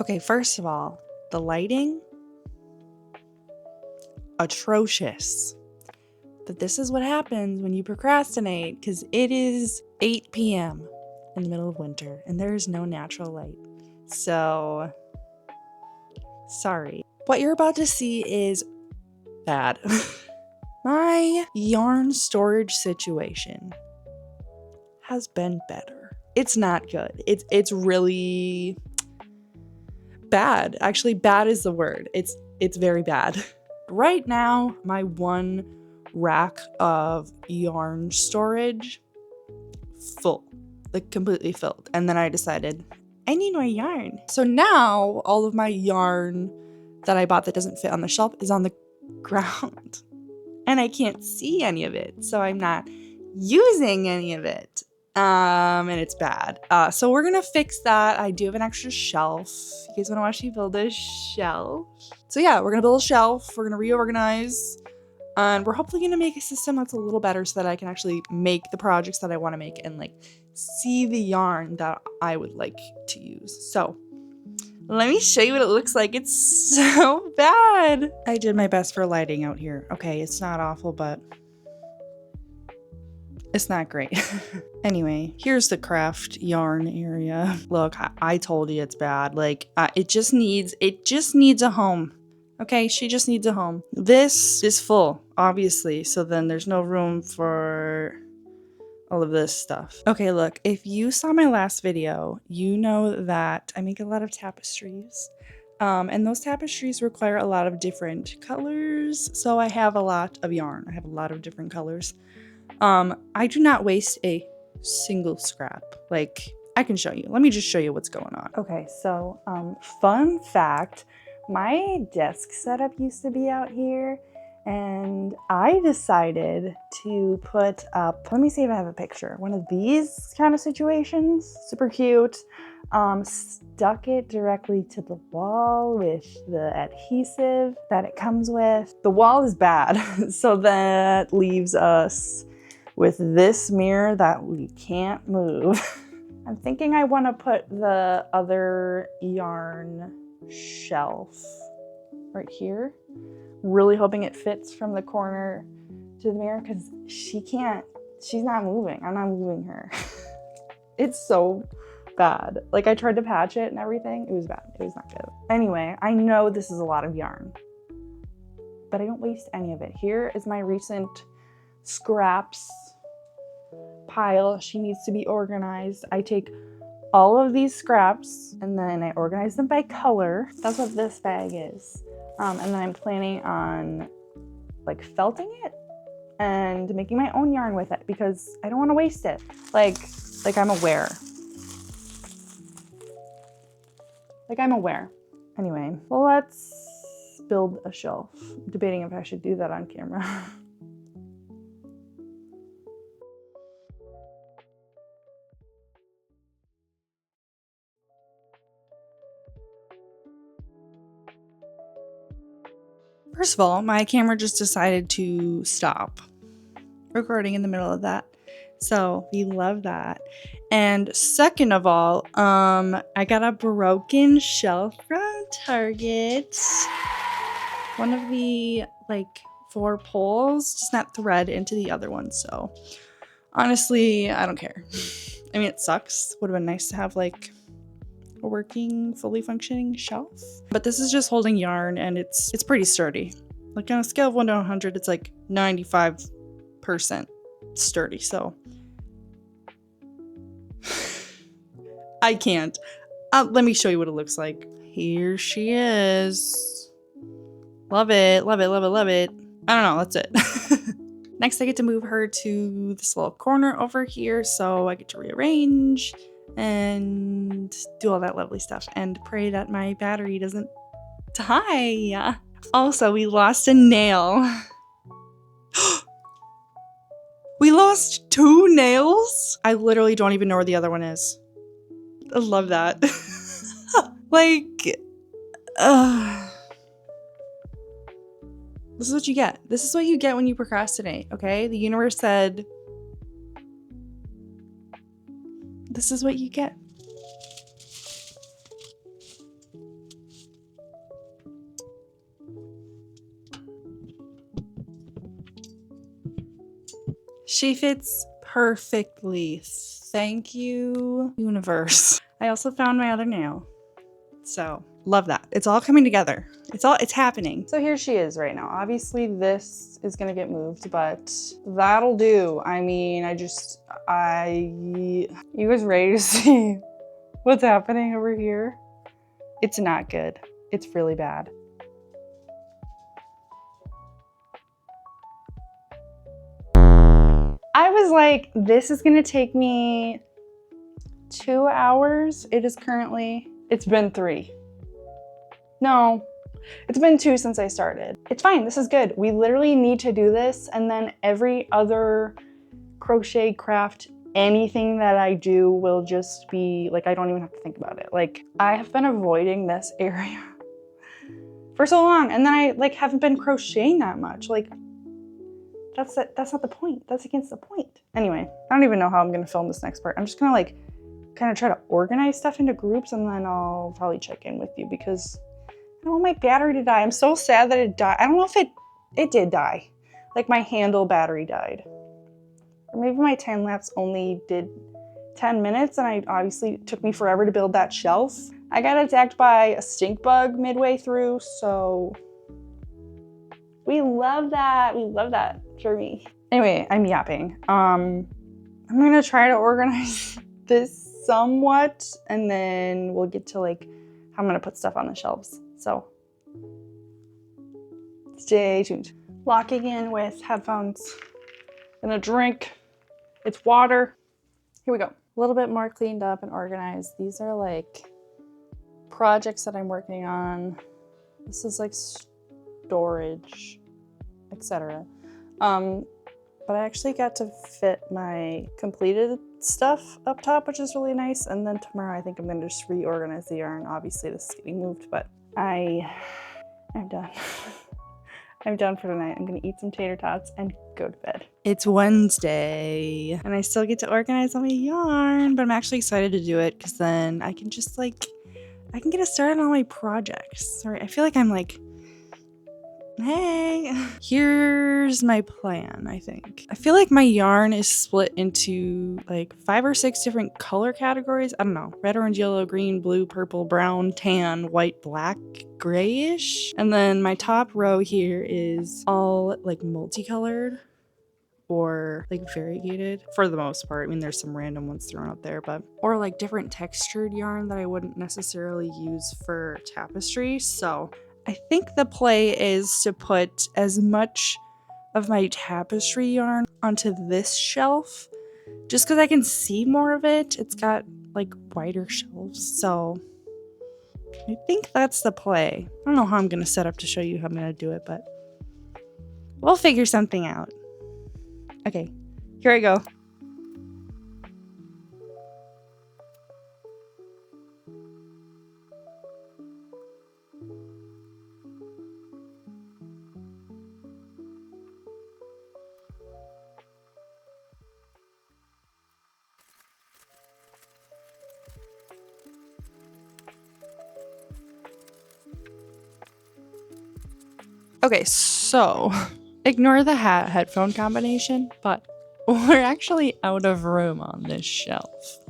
Okay, first of all, the lighting, atrocious. But this is what happens when you procrastinate, because it is 8 p.m. in the middle of winter and there is no natural light. So, sorry. What you're about to see is bad. My yarn storage situation has been better. It's not good. It's really bad. Actually, bad is the word. It's very bad. Right now, my one rack of yarn storage full, like completely filled. And then I decided I need more yarn. So now all of my yarn that I bought that doesn't fit on the shelf is on the ground and I can't see any of it. So I'm not using any of it. And it's bad. So we're gonna fix that. I do have an extra shelf. You guys wanna watch me build a shelf? So yeah, we're gonna build a shelf. We're gonna reorganize. And we're hopefully gonna make a system that's a little better so that I can actually make the projects that I wanna make and like see the yarn that I would like to use. So let me show you what it looks like. It's so bad. I did my best for lighting out here. Okay, it's not awful, but it's not great. Anyway, here's the craft yarn area. Look, I told you it's bad. Like, it just needs a home. Okay, she just needs a home. This is full, obviously, so then there's no room for all of this stuff. Okay, look, if you saw my last video, you know that I make a lot of tapestries. And those tapestries require a lot of different colors, so I have a lot of yarn. I have a lot of different colors. I do not waste a single scrap. Like, I can show you. Let me just show you what's going on. Okay, so fun fact, my desk setup used to be out here and I decided to put up, let me see if I have a picture, one of these kind of situations, super cute. Stuck it directly to the wall with the adhesive that it comes with. The wall is bad, so that leaves us with this mirror that we can't move. I'm thinking I want to put the other yarn shelf right here. Really hoping it fits from the corner to the mirror because she's not moving. I'm not moving her. It's so bad. Like, I tried to patch it and everything. It was bad. It was not good. Anyway, I know this is a lot of yarn, but I don't waste any of it. Here is my recent scraps pile. She needs to be organized. I take all of these scraps and then I organize them by color. That's what this bag is. And then I'm planning on like felting it and making my own yarn with it because I don't want to waste it. Like I'm aware. Anyway, well, let's build a shelf. I'm debating if I should do that on camera. First of all, my camera just decided to stop recording in the middle of that. So we love that. And second of all, I got a broken shelf from Target. One of the like 4 poles just not thread into the other one. So honestly, I don't care. I mean, it sucks. Would have been nice to have like a working, fully functioning shelf. But this is just holding yarn and it's pretty sturdy. Like on a scale of 1 to 100, it's like 95% sturdy. So I can't. Let me show you what it looks like. Here she is. Love it, love it, love it, love it. I don't know, that's it. Next, I get to move her to this little corner over here, so I get to rearrange and do all that lovely stuff and pray that my battery doesn't die. Also, we lost a nail. We lost 2 nails? I literally don't even know where the other one is. I love that. Like, this is what you get. This is what you get when you procrastinate, okay? The universe said, this is what you get. She fits perfectly. Thank you, universe. I also found my other nail. So love that. It's all coming together. It's happening. So here she is right now. Obviously this is gonna get moved, but that'll do. I mean, you guys ready to see what's happening over here? It's not good. It's really bad. I was like, this is gonna take me 2 hours. It's been 3. No, it's been 2 since I started. It's fine, this is good. We literally need to do this, and then every other crochet craft, anything that I do will just be like, I don't even have to think about it. Like, I have been avoiding this area for so long, and then I like haven't been crocheting that much. Like, that's not the point. That's against the point. Anyway, I don't even know how I'm gonna film this next part. I'm just gonna like kind of try to organize stuff into groups, and then I'll probably check in with you because I don't want my battery to die. I'm so sad that it died. I don't know if it did die. Like my handle battery died. Or maybe my time lapse only did 10 minutes and it took me forever to build that shelf. I got attacked by a stink bug midway through, so we love that. We love that for me. Anyway, I'm yapping. I'm gonna try to organize this somewhat, and then we'll get to like how I'm gonna put stuff on the shelves. So stay tuned. Locking in with headphones and a drink. It's water. Here we go. A little bit more cleaned up and organized. These are like projects that I'm working on. This is like storage, etc. But I actually got to fit my completed stuff up top, which is really nice. And then tomorrow I think I'm gonna just reorganize the yarn. Obviously this is getting moved, but I'm done. I'm done for tonight. I'm gonna eat some tater tots and go to bed. It's Wednesday and I still get to organize all my yarn, but I'm actually excited to do it because then I can just like, I can get it started on my projects. Sorry, I feel like I'm like, hey, here's my plan, I think. I feel like my yarn is split into like 5 or 6 different color categories. I don't know, red, orange, yellow, green, blue, purple, brown, tan, white, black, grayish. And then my top row here is all like multicolored or like variegated for the most part. I mean, there's some random ones thrown out there, but or like different textured yarn that I wouldn't necessarily use for tapestry. So I think the play is to put as much of my tapestry yarn onto this shelf just because I can see more of it. It's got like wider shelves, so I think that's the play. I don't know how I'm going to set up to show you how I'm going to do it, but we'll figure something out. Okay, here I go. Okay, so ignore the headphone combination, but we're actually out of room on this shelf.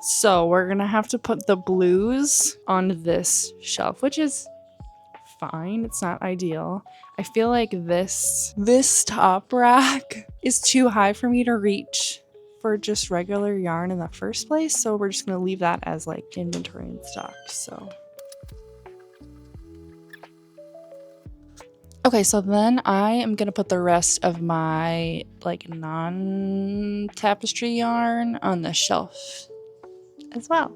So we're gonna have to put the blues on this shelf, which is fine. It's not ideal. I feel like this top rack is too high for me to reach for just regular yarn in the first place. So we're just gonna leave that as like inventory and stock, so. Okay, so then I am gonna put the rest of my like non-tapestry yarn on the shelf as well.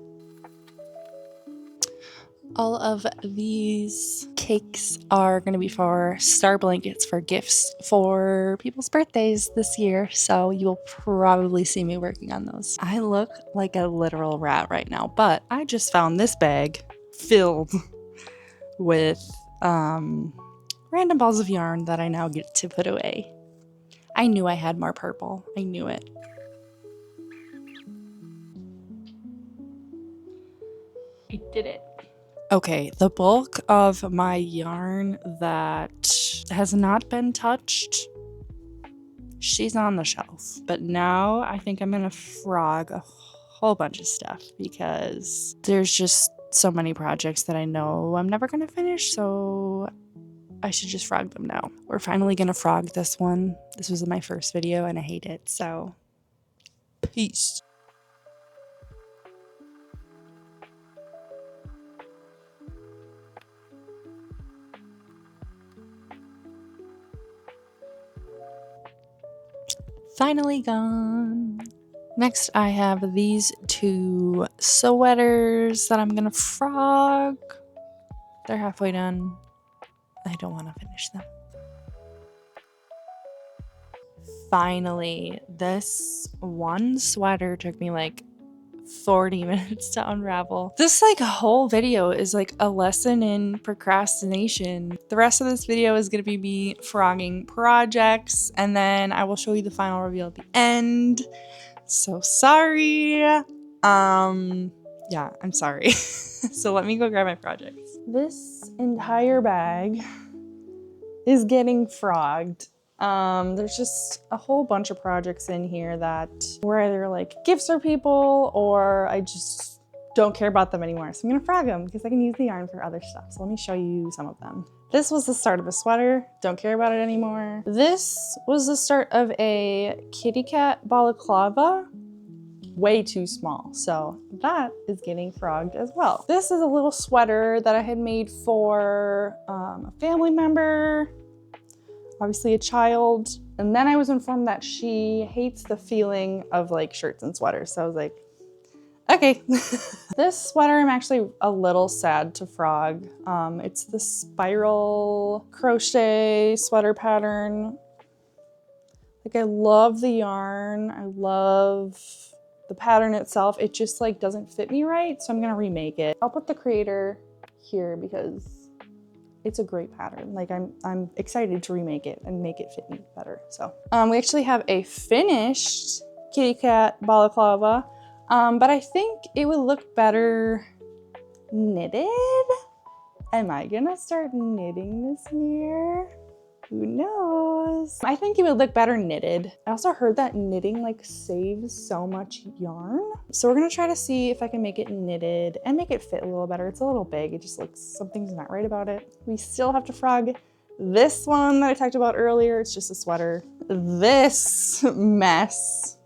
All of these cakes are gonna be for star blankets for gifts for people's birthdays this year, so you'll probably see me working on those. I look like a literal rat right now, but I just found this bag filled with random balls of yarn that I now get to put away. I knew I had more purple. I knew it. I did it. Okay, the bulk of my yarn that has not been touched she's on the shelf. But now I think I'm gonna frog a whole bunch of stuff because there's just so many projects that I know I'm never gonna finish, so I should just frog them now. We're finally gonna frog this one. This was my first video and I hate it, so peace. Finally gone. Next, I have these two sweaters that I'm gonna frog. They're halfway done. I don't want to finish them. Finally, this one sweater took me like 40 minutes to unravel. This like whole video is like a lesson in procrastination. The rest of this video is gonna be me frogging projects, and then I will show you the final reveal at the end. So sorry. Yeah, I'm sorry. So let me go grab my projects. This entire bag is getting frogged. There's just a whole bunch of projects in here that were either like gifts for people or I just don't care about them anymore. So I'm gonna frog them because I can use the yarn for other stuff. So let me show you some of them. This was the start of a sweater. Don't care about it anymore. This was the start of a kitty cat balaclava. Way too small. So that is getting frogged as well. This is a little sweater that I had made for a family member. Obviously a child, and then I was informed that she hates the feeling of like shirts and sweaters, so I was like, okay. This sweater I'm actually a little sad to frog. It's the spiral crochet sweater pattern. Like I love the yarn, I love the pattern itself. It just like doesn't fit me right, so I'm gonna remake it. I'll put the creator here because it's a great pattern. Like I'm excited to remake it and make it fit me better. So we actually have a finished kitty cat balaclava, but I think it would look better knitted. Am I gonna start knitting this year? Who knows? I think it would look better knitted. I also heard that knitting like saves so much yarn. So we're gonna try to see if I can make it knitted and make it fit a little better. It's a little big, it just looks, something's not right about it. We still have to frog this one that I talked about earlier. It's just a sweater. This mess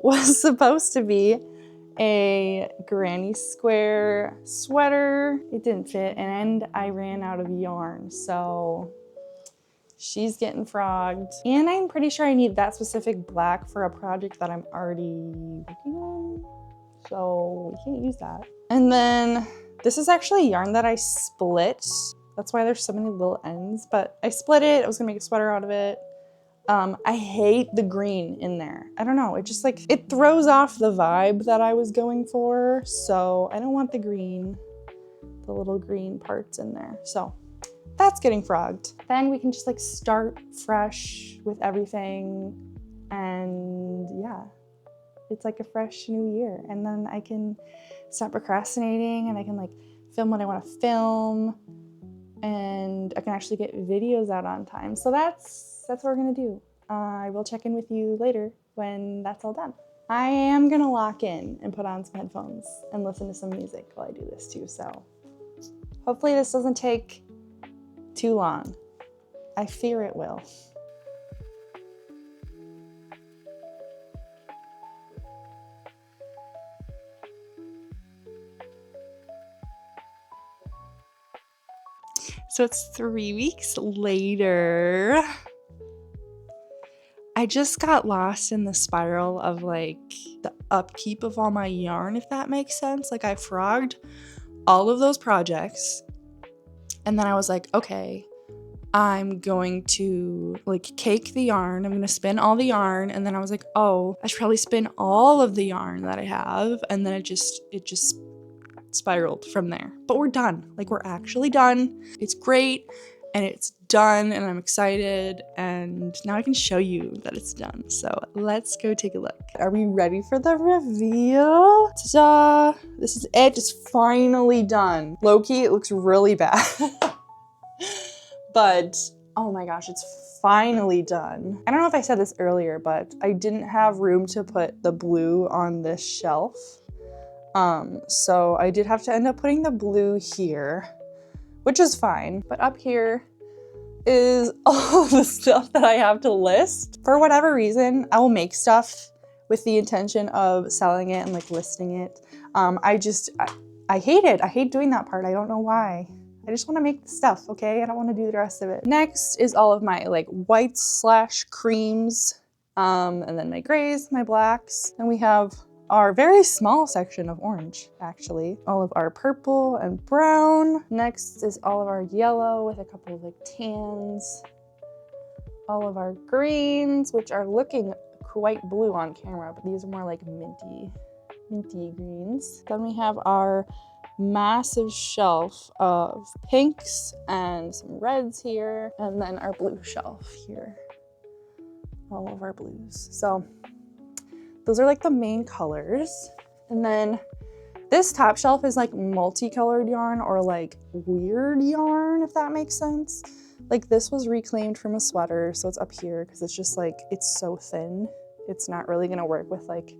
was supposed to be a granny square sweater. It didn't fit and I ran out of yarn, so she's getting frogged. And I'm pretty sure I need that specific black for a project that I'm already working on, so we can't use that. And then this is actually yarn that I split. That's why there's so many little ends, but I split it. I was gonna make a sweater out of it. I hate the green in there. I don't know, it just like, it throws off the vibe that I was going for, so I don't want the green, the little green parts in there. So that's getting frogged. Then we can just like start fresh with everything, and yeah, it's like a fresh new year. And then I can stop procrastinating and I can like film what I want to film, and I can actually get videos out on time. So that's what we're gonna do. I will check in with you later when that's all done. I am gonna lock in and put on some headphones and listen to some music while I do this too. So hopefully this doesn't take too long. I fear it will. So it's 3 weeks later. I just got lost in the spiral of like the upkeep of all my yarn, if that makes sense. Like I frogged all of those projects, and then I was like, okay, I'm going to like cake the yarn. I'm going to spin all the yarn. And then I was like, oh, I should probably spin all of the yarn that I have. And then it just spiraled from there. But we're done. Like we're actually done. It's great. And it's done. And I'm excited. And now I can show you that it's done. So let's go take a look. Are we ready for the reveal? Ta-da! This is it. It's finally done. Low-key, it looks really bad. But Oh my gosh, it's finally done. I don't know if I said this earlier, but I didn't have room to put the blue on this shelf. So I did have to end up putting the blue here, which is fine. But up here is all the stuff that I have to list. For whatever reason, I will make stuff with the intention of selling it and like listing it. I hate it. I hate doing that part. I don't know why. I just want to make the stuff, okay? I don't want to do the rest of it. Next is all of my like whites / creams, and then my grays, my blacks. Then we have our very small section of orange, actually. All of our purple and brown. Next is all of our yellow with a couple of like tans. All of our greens, which are looking quite blue on camera, but these are more like minty greens. Then we have our massive shelf of pinks and some reds here, and then our blue shelf here. All of our blues. So those are like the main colors. And then this top shelf is like multicolored yarn or like weird yarn, if that makes sense. Like this was reclaimed from a sweater, so it's up here because it's just like, it's so thin. It's not really gonna work with like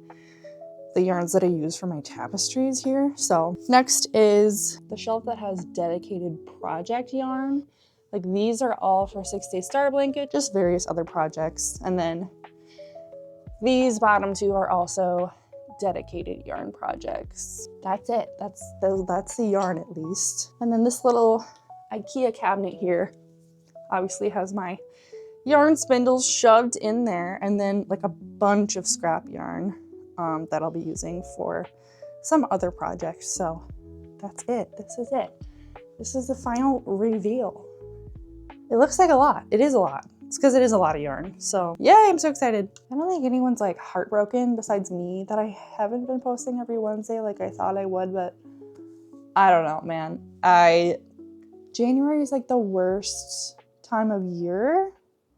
the yarns that I use for my tapestries here. So next is the shelf that has dedicated project yarn. Like these are all for 6 Day Star Blanket, just various other projects. And then these bottom two are also dedicated yarn projects. That's it. That's the yarn at least. And then this little IKEA cabinet here obviously has my yarn spindles shoved in there, and then like a bunch of scrap yarn that I'll be using for some other projects. So that's it. This is it. This is the final reveal. It looks like a lot. It is a lot. It's because it is a lot of yarn. So yay, I'm so excited. I don't think anyone's like heartbroken besides me that I haven't been posting every Wednesday like I thought I would, but I don't know, man. January is like the worst time of year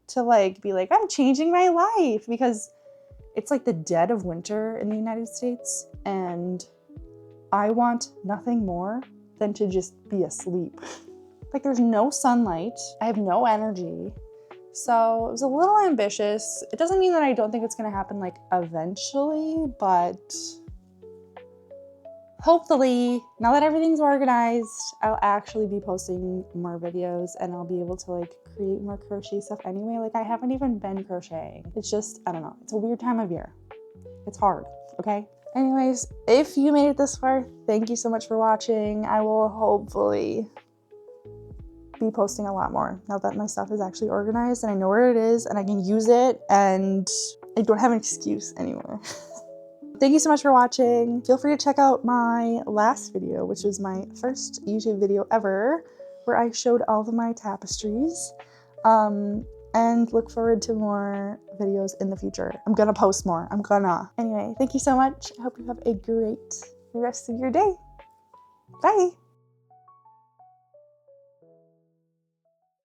to like be like, I'm changing my life, because it's like the dead of winter in the United States, and I want nothing more than to just be asleep. Like there's no sunlight. I have no energy. So it was a little ambitious. It doesn't mean that I don't think it's gonna happen like eventually, but hopefully, now that everything's organized, I'll actually be posting more videos and I'll be able to like create more crochet stuff anyway. Like I haven't even been crocheting. It's just, I don't know, it's a weird time of year. It's hard, okay? Anyways, if you made it this far, thank you so much for watching. I will hopefully be posting a lot more now that my stuff is actually organized and I know where it is and I can use it and I don't have an excuse anymore. Thank you so much for watching. Feel free to check out my last video, which was my first YouTube video ever, where I showed all of my tapestries, and look forward to more videos in the future. I'm gonna post more, Anyway, thank you so much. I hope you have a great rest of your day. Bye.